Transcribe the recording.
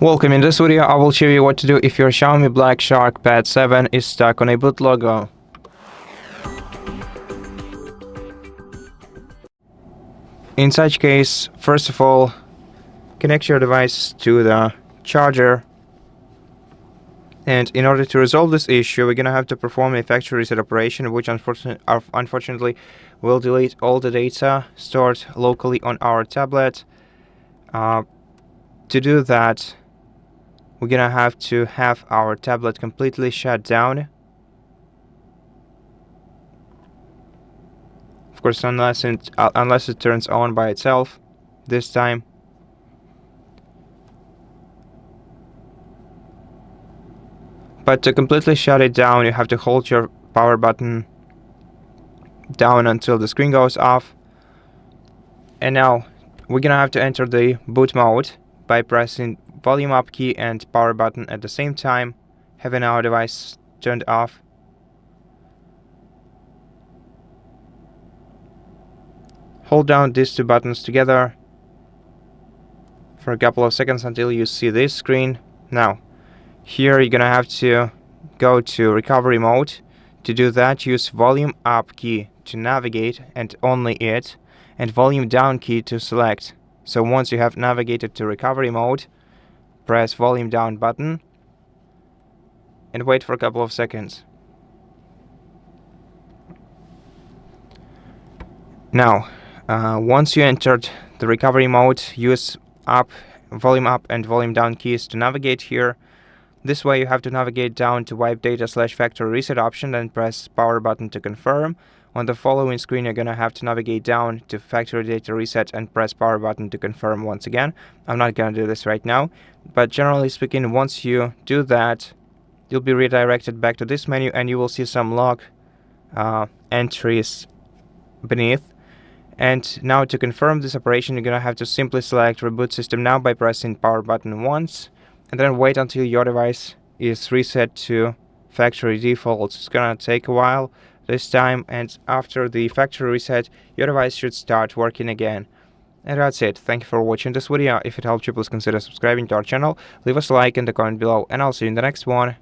Welcome. In this video, I will show you what to do if your XIAOMI Black Shark Pad 7 is stuck on a boot logo. In such case, first of all, connect your device to the charger. And in order to resolve this issue, we're gonna have to perform a factory reset operation, which unfortunately will delete all the data stored locally on our tablet. To do that, we're gonna have to have our tablet completely shut down. Of course, unless it turns on by itself this time. But to completely shut it down, you have to hold your power button down until the screen goes off. And now we're gonna have to enter the boot mode by pressing volume up key and power button at the same time, having our device turned off. Hold down these two buttons together for a couple of seconds until you see this screen. Now, here you're gonna have to go to recovery mode. To do that, use volume up key to navigate and only it, and volume down key to select. So once you have navigated to recovery mode, press volume down button and wait for a couple of seconds. Now, once you entered the recovery mode, use volume up and volume down keys to navigate here. This way you have to navigate down to wipe data / factory reset option, then press power button to confirm. On the following screen, you're gonna have to navigate down to factory data reset and press power button to confirm once again. I'm not gonna do this right now, but generally speaking, once you do that, you'll be redirected back to this menu and you will see some log entries beneath. And now to confirm this operation, you're gonna have to simply select Reboot System Now by pressing power button once, and then wait until your device is reset to factory defaults. It's gonna take a while this time, and after the factory reset, your device should start working again. And that's it. Thank you for watching this video. If it helped you, please consider subscribing to our channel, leave us a like in the comment below, and I'll see you in the next one.